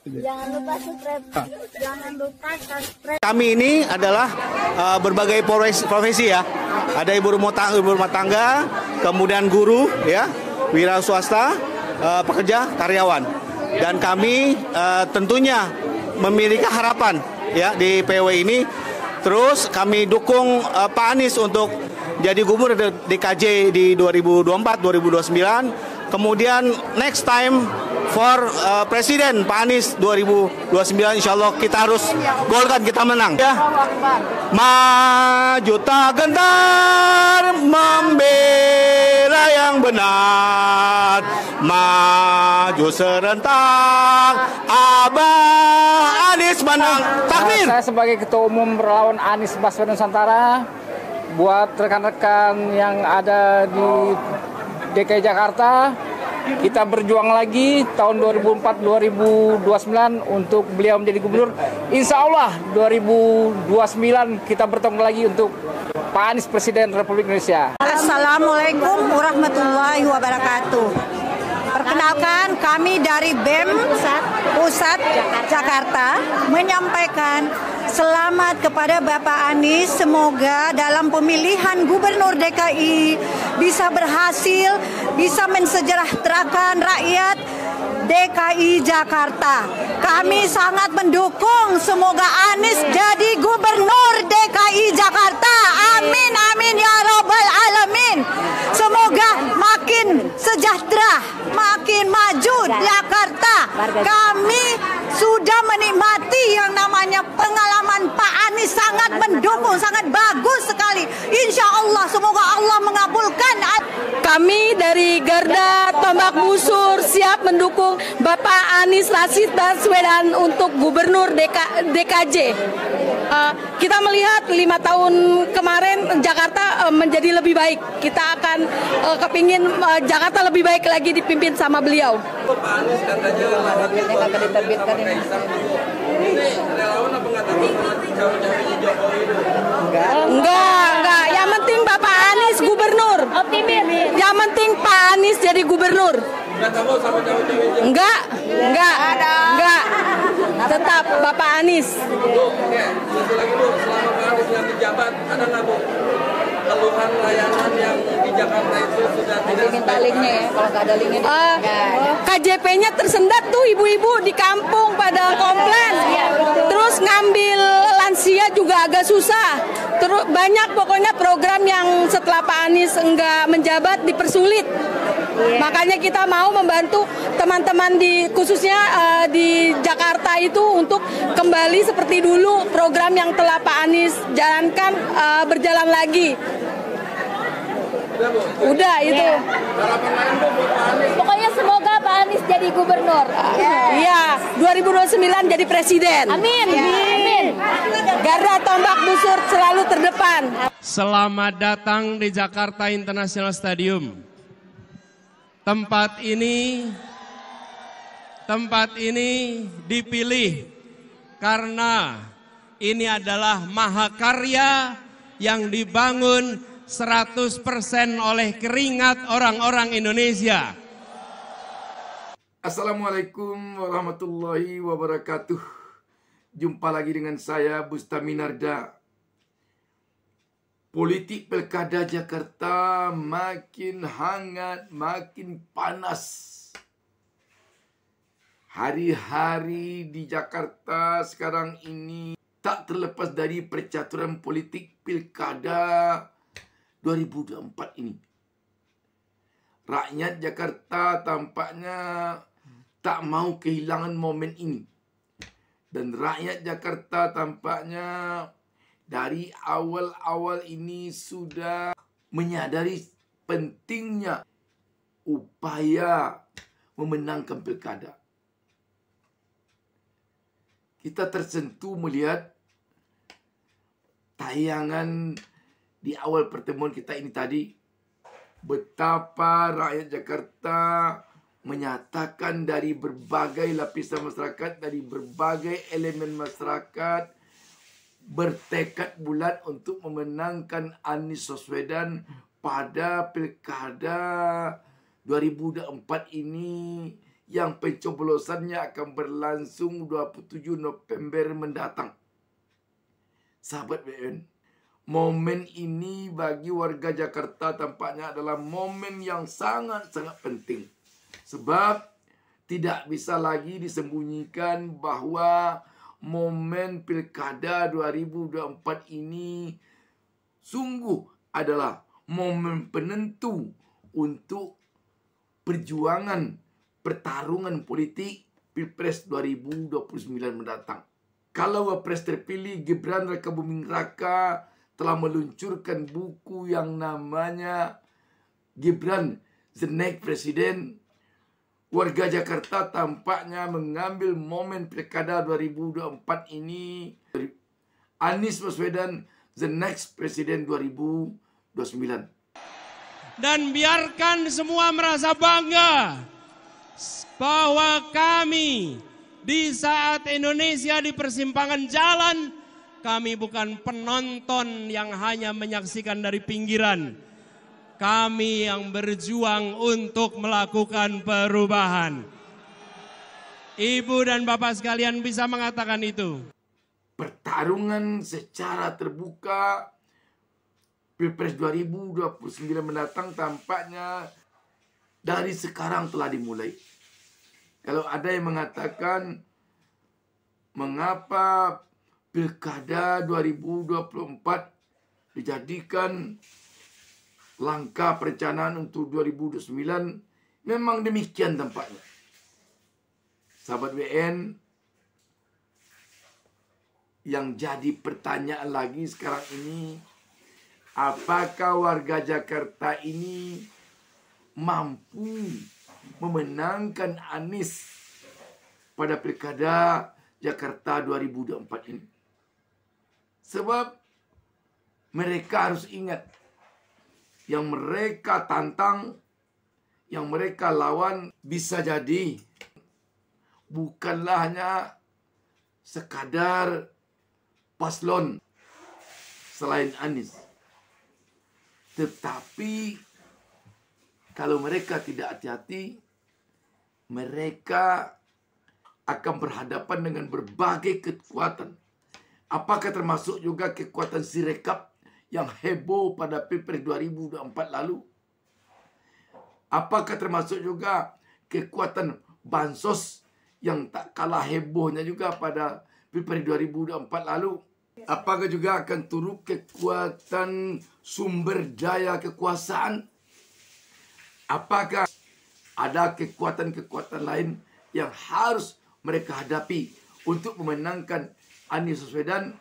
Jangan lupa subscribe. Jangan lupa subscribe. Kami ini adalah berbagai profesi ya. Ada ibu rumah tangga, kemudian guru ya, wira swasta, pekerja, karyawan. Dan kami tentunya memiliki harapan ya di PW ini. Terus kami dukung Pak Anies untuk jadi gubernur DKJ di 2024-2029. Kemudian next time for Presiden Pak Anies 2029, insya Allah kita harus golkan, kita menang ya. Maju tak gentar membela yang benar, maju serentak Abah Anies menang. Takbir. Saya sebagai Ketua Umum Relawan Anies Baswedan Nusantara, buat rekan-rekan yang ada di DKI Jakarta, kita berjuang lagi tahun 2004-2029 untuk beliau menjadi gubernur. Insya Allah 2029 kita bertemu lagi untuk Pak Anies Presiden Republik Indonesia. Assalamualaikum warahmatullahi wabarakatuh. Perkenalkan, kami dari BEM Pusat Jakarta menyampaikan selamat kepada Bapak Anies. Semoga dalam pemilihan Gubernur DKI bisa berhasil, bisa mensejahterakan rakyat DKI Jakarta. Kami sangat mendukung, semoga Anies jadi Gubernur DKI Jakarta. Amin, amin ya Rabbal Alamin. Semoga makin sejahtera, makin maju Jakarta. Kami sudah menikmati yang namanya pengalaman Pak Anies, sangat mendukung, sangat bagus sekali. Insya Allah, semoga Allah mengabulkan. Kami dari Garda Tombak Busur siap mendukung Bapak Anies Rashid Baswedan untuk Gubernur DKJ. Kita melihat 5 tahun kemarin Jakarta menjadi lebih baik. Kita akan kepingin Jakarta lebih baik lagi dipimpin sama beliau. Pak Anies katanya akan diterbitkan ini. Relawan apa nggak takut cawe-cawe Jokowi? Enggak. Yang penting Bapak Anies gubernur. Optimis. Yang penting Pak Anies jadi gubernur. Nggak takut sama cawe-cawe Jokowi? Enggak. Tetap Bapak Anies. Oke, satu lagi Bu, selama Pak Anies yang menjabat, ada nggak Bu keluhan layanan yang di Jakarta itu sudah tidak Minta linknya ya, kalau nggak ada linknya. KJP-nya tersendat tuh, ibu-ibu di kampung pada komplain. Terus ngambil lansia juga agak susah. Terus banyak pokoknya program yang setelah Pak Anies enggak menjabat dipersulit. Makanya kita mau membantu teman-teman di khususnya di Jakarta itu untuk kembali seperti dulu, program yang telah Pak Anies jalankan berjalan lagi. Udah itu. harapan lain Bu buat Pak Anies? Pokoknya semoga Pak Anies jadi gubernur. Iya, 2029 jadi presiden. Amin. Amin. Garda Tombak Busur selalu terdepan. Selamat datang di Jakarta International Stadium. Tempat ini dipilih karena ini adalah mahakarya yang dibangun 100% oleh keringat orang-orang Indonesia. Assalamualaikum warahmatullahi wabarakatuh. Jumpa lagi dengan saya Bustami Narda. Politik Pilkada Jakarta makin hangat, makin panas. Hari-hari di Jakarta sekarang ini tak terlepas dari percaturan politik Pilkada 2024 ini. Rakyat Jakarta tampaknya tak mau kehilangan momen ini. Dan rakyat Jakarta tampaknya dari awal-awal ini sudah menyadari pentingnya upaya memenangkan pilkada. Kita tersentuh melihat tayangan di awal pertemuan kita ini tadi, betapa rakyat Jakarta menyatakan dari berbagai lapisan masyarakat, dari berbagai elemen masyarakat, bertekad bulat untuk memenangkan Anies Baswedan pada pilkada 2024 ini yang pencoblosannya akan berlangsung 27 November mendatang. Sahabat BN, momen ini bagi warga Jakarta tampaknya adalah momen yang sangat-sangat penting. Sebab tidak bisa lagi disembunyikan bahwa momen Pilkada 2024 ini sungguh adalah momen penentu untuk perjuangan pertarungan politik Pilpres 2029 mendatang. Kalau Wapres terpilih, Gibran Rakabuming Raka telah meluncurkan buku yang namanya Gibran The Next President. Warga Jakarta tampaknya mengambil momen Pilkada 2024 ini, Anies Baswedan The Next President 2029. Dan biarkan semua merasa bangga bahwa kami di saat Indonesia di persimpangan jalan, kami bukan penonton yang hanya menyaksikan dari pinggiran. Kami yang berjuang untuk melakukan perubahan. Ibu dan Bapak sekalian bisa mengatakan itu. Pertarungan secara terbuka Pilpres 2029 mendatang tampaknya dari sekarang telah dimulai. Kalau ada yang mengatakan mengapa Pilkada 2024 dijadikan langkah perencanaan untuk 2029, memang demikian tampaknya. Sahabat WN, yang jadi pertanyaan lagi sekarang ini, apakah warga Jakarta ini mampu memenangkan Anies pada Pilkada Jakarta 2024 ini? Sebab mereka harus ingat, yang mereka tantang, yang mereka lawan bisa jadi bukanlah hanya sekadar paslon selain Anies. Tetapi kalau mereka tidak hati-hati, mereka akan berhadapan dengan berbagai kekuatan. Apakah termasuk juga kekuatan Sirekap yang heboh pada Pilpres 2024 lalu? Apakah termasuk juga kekuatan bansos yang tak kalah hebohnya juga pada Pilpres 2024 lalu? Apakah juga akan turut kekuatan sumber daya kekuasaan? Apakah ada kekuatan-kekuatan lain yang harus mereka hadapi untuk memenangkan Anies Baswedan?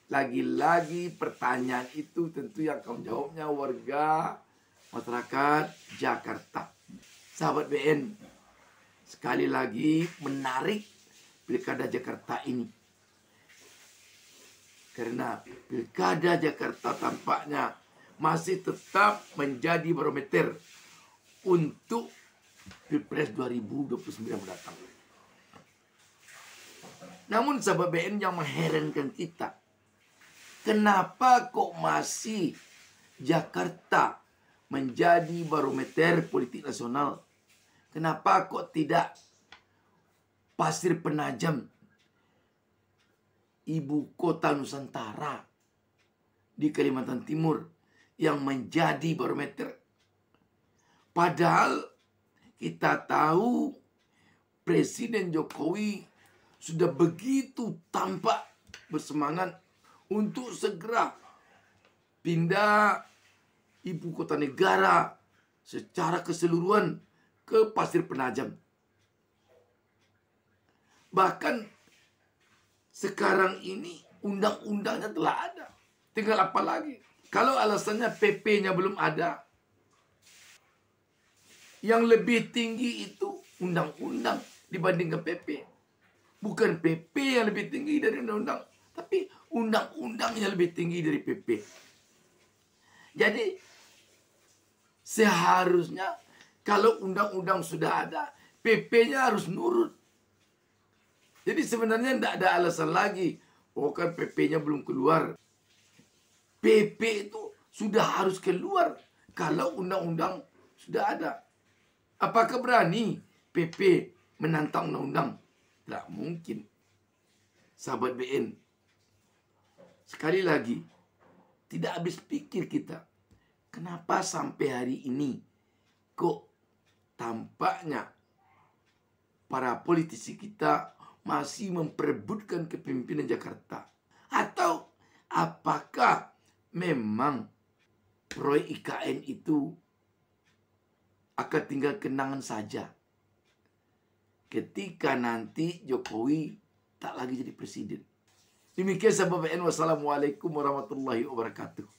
Lagi-lagi pertanyaan itu tentu yang akan jawabnya warga masyarakat Jakarta. Sahabat BN, sekali lagi menarik Pilkada Jakarta ini. Karena Pilkada Jakarta tampaknya masih tetap menjadi barometer untuk Pilpres 2029 mendatang. Namun sahabat BN, yang mengherankan kita, kenapa kok masih Jakarta menjadi barometer politik nasional? Kenapa kok tidak Pasir Penajam, ibu kota Nusantara di Kalimantan Timur, yang menjadi barometer? Padahal kita tahu Presiden Jokowi sudah begitu tampak bersemangat untuk segera pindah ibu kota negara secara keseluruhan ke Pasir Penajam. Bahkan sekarang ini undang-undangnya telah ada. Tinggal apa lagi? Kalau alasannya PP-nya belum ada, yang lebih tinggi itu undang-undang dibandingkan PP. Bukan PP yang lebih tinggi dari undang-undang, tapi undang-undang yang lebih tinggi dari PP. Jadi seharusnya kalau undang-undang sudah ada, PP-nya harus nurut. Jadi sebenarnya tidak ada alasan lagi. Oh kan PP-nya belum keluar. PP itu sudah harus keluar kalau undang-undang sudah ada. Apakah berani PP menantang undang-undang. Tidak mungkin. Sahabat BN, sekali lagi, tidak habis pikir kita. Kenapa sampai hari ini kok tampaknya para politisi kita masih memperebutkan kepemimpinan Jakarta? Atau apakah memang proyek IKN itu akan tinggal kenangan saja ketika nanti Jokowi tak lagi jadi presiden? Demikian sahabat BN, wassalamualaikum warahmatullahi wabarakatuh.